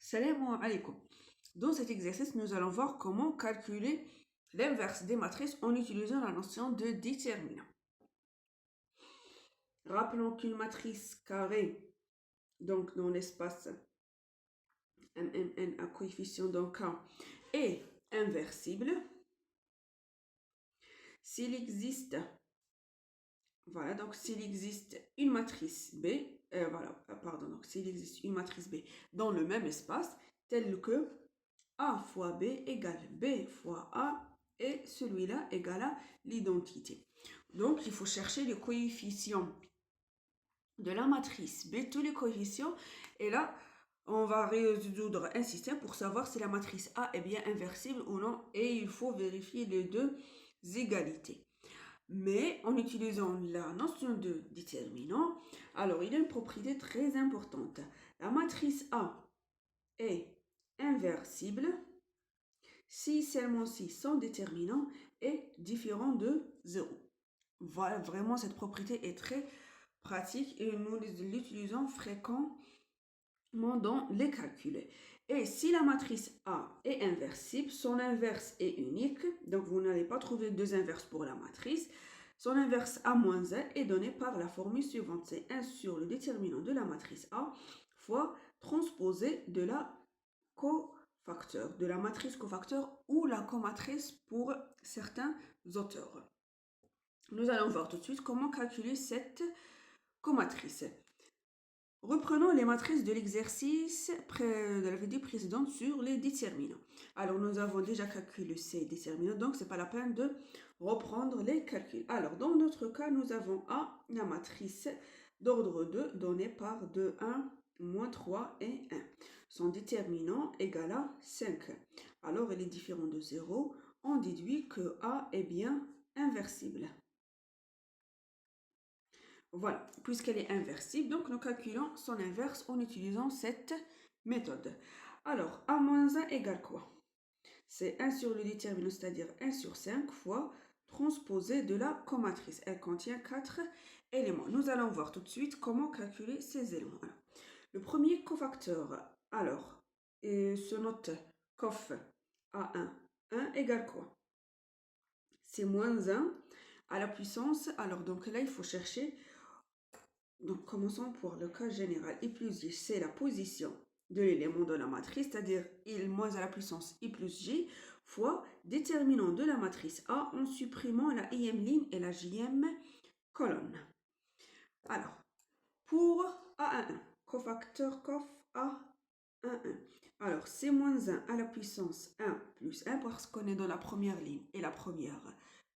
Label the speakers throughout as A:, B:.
A: Salam alaikum. Dans cet exercice, nous allons voir comment calculer l'inverse des matrices en utilisant la notion de déterminant. Rappelons qu'une matrice carrée, donc dans l'espace n à coefficient donc K, est inversible s'il existe, s'il existe une matrice B, donc s'il existe une matrice B dans le même espace, tel que A fois B égale B fois A, et celui-là égale à l'identité. Donc, il faut chercher les coefficients de la matrice B, tous les coefficients, et là, on va résoudre un système pour savoir si la matrice A est bien inversible ou non, et il faut vérifier les deux égalités. Mais en utilisant la notion de déterminant, alors il y a une propriété très importante. La matrice A est inversible si seulement si son déterminant est différent de 0. Voilà, vraiment cette propriété est très pratique et nous l'utilisons fréquemment dans les calculs. Et si la matrice A est inversible, son inverse est unique, donc vous n'allez pas trouver deux inverses pour la matrice. Son inverse A-1 est donné par la formule suivante, c'est 1 sur le déterminant de la matrice A fois transposé de la cofacteur, de la matrice cofacteur ou la comatrice pour certains auteurs. Nous allons voir tout de suite comment calculer cette comatrice. Reprenons les matrices de l'exercice de la vidéo précédente sur les déterminants. Alors, nous avons déjà calculé ces déterminants, donc ce n'est pas la peine de reprendre les calculs. Alors, dans notre cas, nous avons A, la matrice d'ordre 2 donnée par 2, 1, moins 3 et 1. Son déterminant égale à 5. Alors, il est différent de 0. On déduit que A est bien inversible. Voilà, puisqu'elle est inversible, donc nous calculons son inverse en utilisant cette méthode. Alors, A-1 égale quoi? C'est 1 sur le déterminant, c'est-à-dire 1 sur 5 fois transposé de la comatrice. Elle contient 4 éléments. Nous allons voir tout de suite comment calculer ces éléments. Alors, le premier cofacteur, alors, se note cof A1, 1 égale quoi? C'est moins 1 à la puissance. Alors, donc là, il faut chercher. Donc, commençons pour le cas général. I plus J, c'est la position de l'élément de la matrice, c'est-à-dire I moins à la puissance I plus J, fois déterminant de la matrice A en supprimant la ième ligne et la jème colonne. Alors, pour A11, cofacteur cof A11. Alors, c'est moins 1 à la puissance 1 plus 1 parce qu'on est dans la première ligne et la première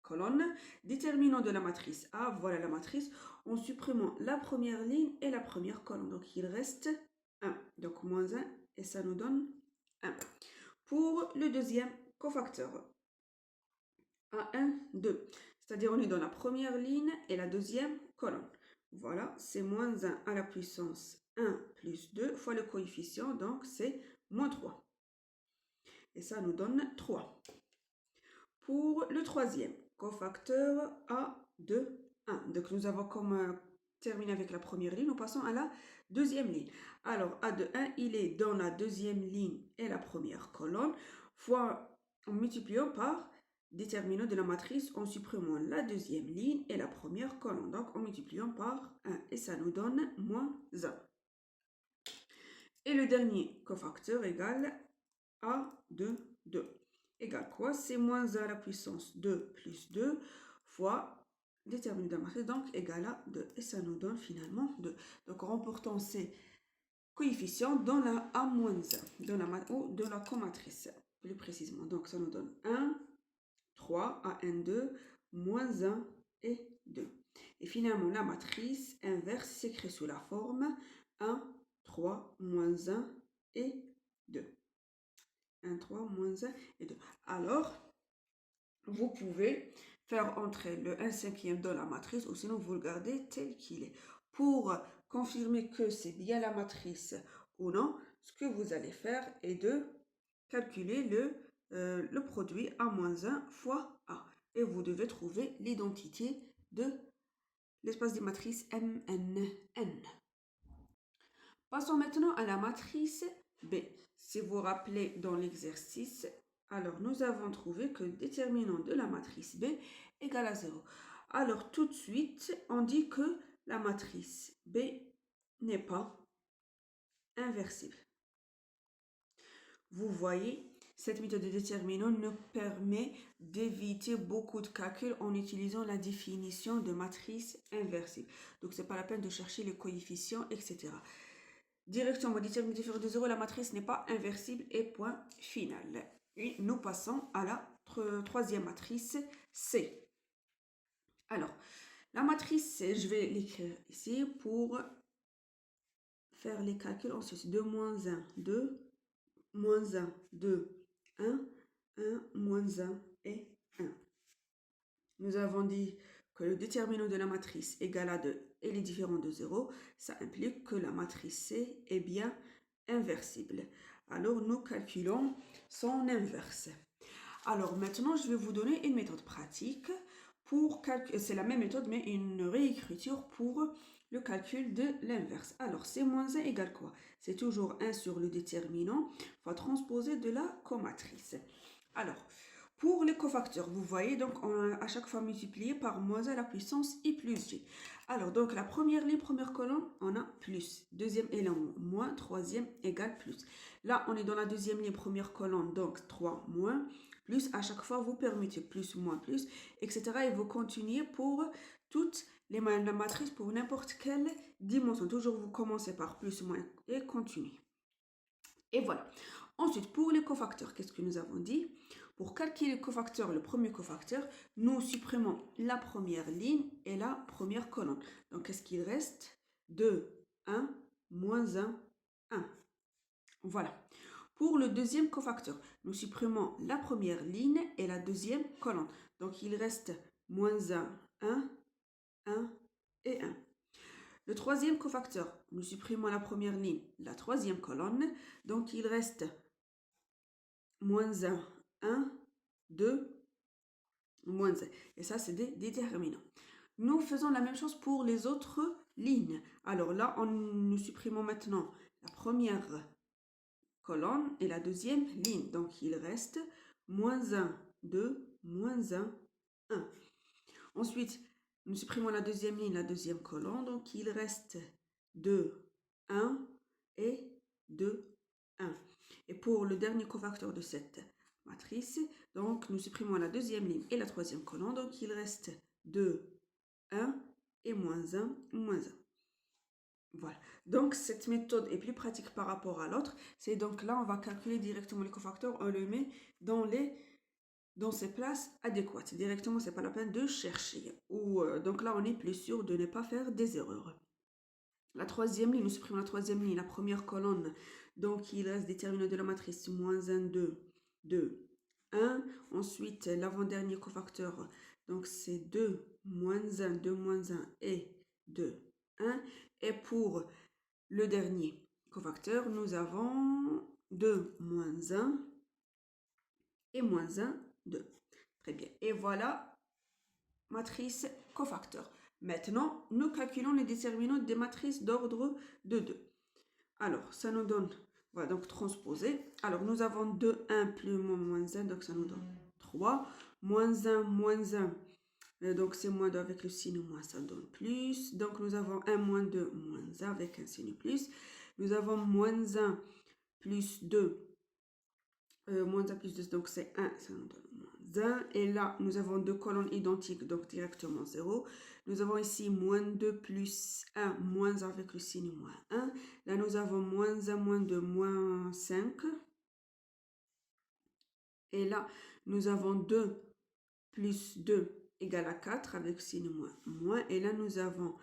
A: colonne. Déterminant de la matrice A, voilà la matrice, en supprimant la première ligne et la première colonne. Donc, il reste 1. Donc, moins 1 et ça nous donne 1. Pour le deuxième cofacteur, A1, 2. C'est-à-dire, on est dans la première ligne et la deuxième colonne. Voilà, c'est moins 1 à la puissance 1 plus 2 fois le coefficient, donc c'est moins 3. Et ça nous donne 3. Pour le troisième cofacteur A2, 1. Donc nous avons comme terminé avec la première ligne, nous passons à la deuxième ligne. Alors A2, 1, il est dans la deuxième ligne et la première colonne, fois en multipliant par déterminant de la matrice en supprimant la deuxième ligne et la première colonne. Donc en multipliant par 1 et ça nous donne moins 1. Et le dernier cofacteur égale A2, 2. Égale quoi? C'est moins 1 à la puissance 2 plus 2 fois déterminant de la matrice, donc égale à 2. Et ça nous donne finalement 2. Donc remportons ces coefficients dans la A-1, ou de la comatrice, plus précisément. Donc ça nous donne 1, 3, A1, 2, moins 1 et 2. Et finalement, la matrice inverse s'écrit sous la forme 1, 3, moins 1 et 2. 1, 3, moins 1 et 2. Alors, vous pouvez faire entrer le 1/5 dans la matrice ou sinon vous le gardez tel qu'il est. Pour confirmer que c'est bien la matrice ou non, ce que vous allez faire est de calculer le produit A-1 fois A. Et vous devez trouver l'identité de l'espace des matrices MNN. Passons maintenant à la matrice B. si vous vous rappelez dans l'exercice, alors nous avons trouvé que le déterminant de la matrice B égale à 0. Alors tout de suite, on dit que la matrice B n'est pas inversible. Vous voyez, cette méthode de déterminant nous permet d'éviter beaucoup de calculs en utilisant la définition de matrice inversible. Donc, ce n'est pas la peine de chercher les coefficients, etc. Directement, déterminant différent de 0, la matrice n'est pas inversible et point final. Et nous passons à la troisième matrice C. Alors, la matrice C, je vais l'écrire ici pour faire les calculs ensuite. 2 moins 1, 2. Moins 1, 2, 1, 1, moins 1 et 1. Nous avons dit que le déterminant de la matrice égale à 2 et les différents de 0, ça implique que la matrice C est bien inversible. Alors, nous calculons son inverse. Alors, maintenant, je vais vous donner une méthode pratique pour calculer. C'est la même méthode, mais une réécriture pour le calcul de l'inverse. Alors, C moins 1 égale quoi? C'est toujours 1 sur le déterminant fois transposer de la comatrice. Alors, pour les cofacteurs, vous voyez, donc on a à chaque fois multiplié par moins 1 à la puissance I plus J. Alors, donc la première ligne, première colonne, on a plus. Deuxième élément, moins. Troisième égale plus. Là, on est dans la deuxième ligne, première colonne, donc 3 moins. Plus, à chaque fois, vous permettez plus, moins, plus, etc. Et vous continuez pour toutes la matrice pour n'importe quelle dimension. Toujours, vous commencez par plus, moins et continuez. Et voilà. Ensuite, pour les cofacteurs, qu'est-ce que nous avons dit? Pour calculer le cofacteur, le premier cofacteur, nous supprimons la première ligne et la première colonne. Donc, qu'est-ce qu'il reste? 2, 1, moins 1, 1. Voilà. Pour le deuxième cofacteur, nous supprimons la première ligne et la deuxième colonne. Donc, il reste moins 1, 1, 1 et 1. Le troisième cofacteur, nous supprimons la première ligne, la troisième colonne. Donc, il reste moins 1, 1, 2, moins 1. Et ça, c'est des déterminants. Nous faisons la même chose pour les autres lignes. Alors là, nous supprimons maintenant la première colonne et la deuxième ligne. Donc, il reste moins 1, 2, moins 1, 1. Ensuite, nous supprimons la deuxième ligne, la deuxième colonne. Donc, il reste 2, 1 et 2, 1. Et pour le dernier cofacteur de cette matrice, donc, nous supprimons la deuxième ligne et la troisième colonne. Donc, il reste 2, 1 et moins 1, moins 1. Voilà. Donc, cette méthode est plus pratique par rapport à l'autre. C'est donc là, on va calculer directement les cofacteurs. On le met dans ses places adéquates. Directement, c'est pas la peine de chercher. Donc là, on est plus sûr de ne pas faire des erreurs. La troisième ligne, nous supprimons la troisième ligne, la première colonne. Donc, il reste déterminant de la matrice moins 1, 2, 2, 1. Ensuite, l'avant-dernier cofacteur, donc c'est 2, moins 1, 2, moins 1 et 2, 1. Et pour le dernier cofacteur, nous avons 2, moins 1 et moins 1, 2. Très bien. Et voilà, matrice cofacteur. Maintenant, nous calculons les déterminants des matrices d'ordre de 2. Alors, ça nous donne, voilà, donc transposer. Alors, nous avons 2, 1 plus moins 1, donc ça nous donne 3. Moins 1, donc c'est moins 2 avec le signe moins, ça donne plus. Donc, nous avons 1 moins 2, moins 1 avec un signe plus. Nous avons moins 1 plus 2, moins 1 plus 2, donc c'est 1, ça nous donne moins 1. Et là, nous avons deux colonnes identiques, donc directement 0. Nous avons ici moins 2 plus 1, moins 1 avec le signe moins 1. Là, nous avons moins 1, moins 2, moins 5. Et là, nous avons 2 plus 2 égale à 4 avec signe moins, moins. Et là, nous avons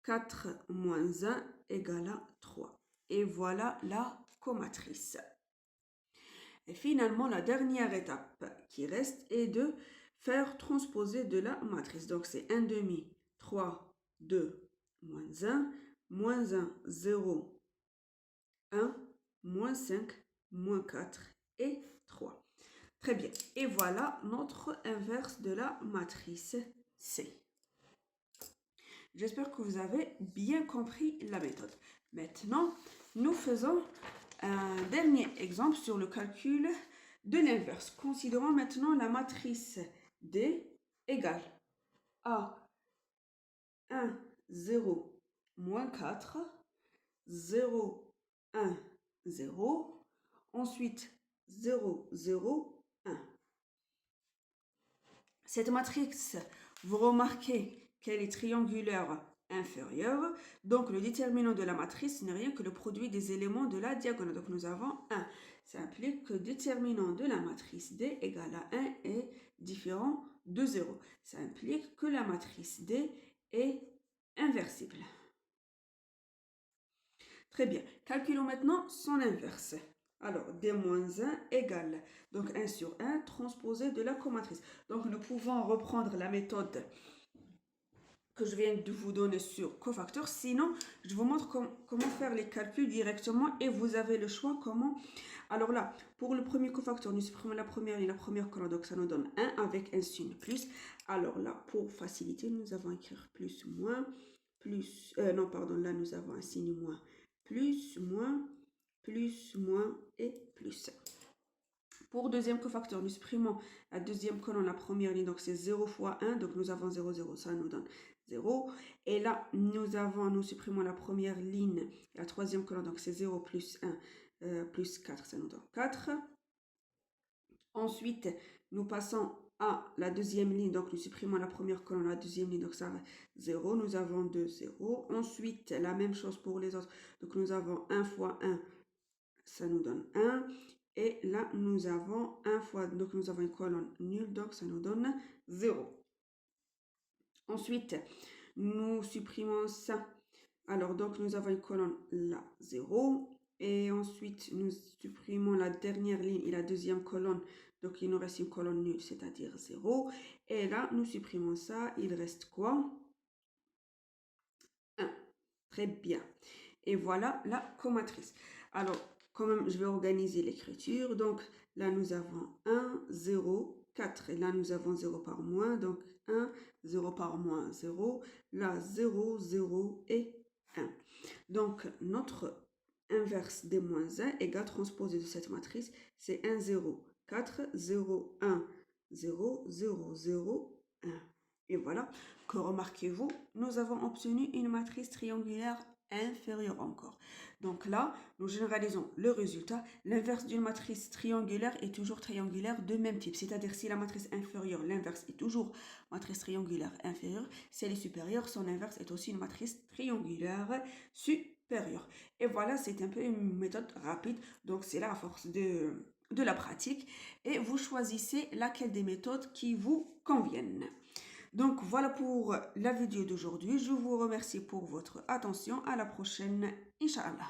A: 4 moins 1 égale à 3. Et voilà la comatrice. Et finalement, la dernière étape qui reste est de faire transposer de la matrice. Donc, c'est 1 demi, 3, 2, moins 1, moins 1, 0, 1, moins 5, moins 4 et 3. Très bien. Et voilà notre inverse de la matrice C. J'espère que vous avez bien compris la méthode. Maintenant, nous faisons un dernier exemple sur le calcul de l'inverse. Considérons maintenant la matrice D égale à 1, 0, moins 4, 0, 1, 0, ensuite 0, 0, 1. Cette matrice, vous remarquez qu'elle est triangulaire inférieure, donc le déterminant de la matrice n'est rien que le produit des éléments de la diagonale. Donc nous avons 1. Ça implique que le déterminant de la matrice D égale à 1 est différent de 0. Ça implique que la matrice D est inversible. Très bien. Calculons maintenant son inverse. Alors, D-1 égale, donc 1 sur 1 transposé de la comatrice. Donc, nous pouvons reprendre la méthode que je viens de vous donner sur cofacteur. Sinon, je vous montre comment faire les calculs directement et vous avez le choix comment. Alors là, pour le premier cofacteur, nous supprimons la première ligne, la première colonne, donc ça nous donne 1 avec un signe plus. Alors là, pour faciliter, nous avons écrire plus, moins, plus, non, pardon, là nous avons un signe moins, plus, moins et plus. Pour deuxième cofacteur, nous supprimons la deuxième colonne, la première ligne, donc c'est 0 fois 1, donc nous avons 0, 0, ça nous donne 0. Et là, nous supprimons la première ligne, la troisième colonne, donc c'est 0 plus 1, plus 4, ça nous donne 4. Ensuite, nous passons à la deuxième ligne, donc nous supprimons la première colonne, la deuxième ligne, donc ça va 0, nous avons 2, 0. Ensuite, la même chose pour les autres, donc nous avons 1 fois 1, ça nous donne 1. Et là, nous avons 1 fois, donc nous avons une colonne nulle, donc ça nous donne 0. Ensuite, nous supprimons ça. Alors, donc nous avons une colonne là, 0. Et ensuite, nous supprimons la dernière ligne et la deuxième colonne. Donc, il nous reste une colonne nulle, c'est-à-dire 0. Et là, nous supprimons ça. Il reste quoi? 1. Très bien. Et voilà la comatrice. Alors, quand même, je vais organiser l'écriture. Donc, là, nous avons 1, 0, 4. Et là, nous avons 0 par moins. Donc, 1, 0 par moins, 0. Là, 0, 0 et 1. Donc, notre inverse des moins 1 égale transposé de cette matrice, c'est 1, 0, 4, 0, 1, 0, 0, 0, 1. Et voilà que, remarquez-vous, nous avons obtenu une matrice triangulaire inférieure encore. Donc là, nous généralisons le résultat. L'inverse d'une matrice triangulaire est toujours triangulaire de même type. C'est-à-dire si la matrice inférieure, l'inverse est toujours matrice triangulaire inférieure. Si elle est supérieure, son inverse est aussi une matrice triangulaire supérieure. Et voilà, c'est un peu une méthode rapide. Donc c'est là à force de la pratique. Et vous choisissez laquelle des méthodes qui vous conviennent. Donc voilà pour la vidéo d'aujourd'hui. Je vous remercie pour votre attention. À la prochaine, Inch'Allah.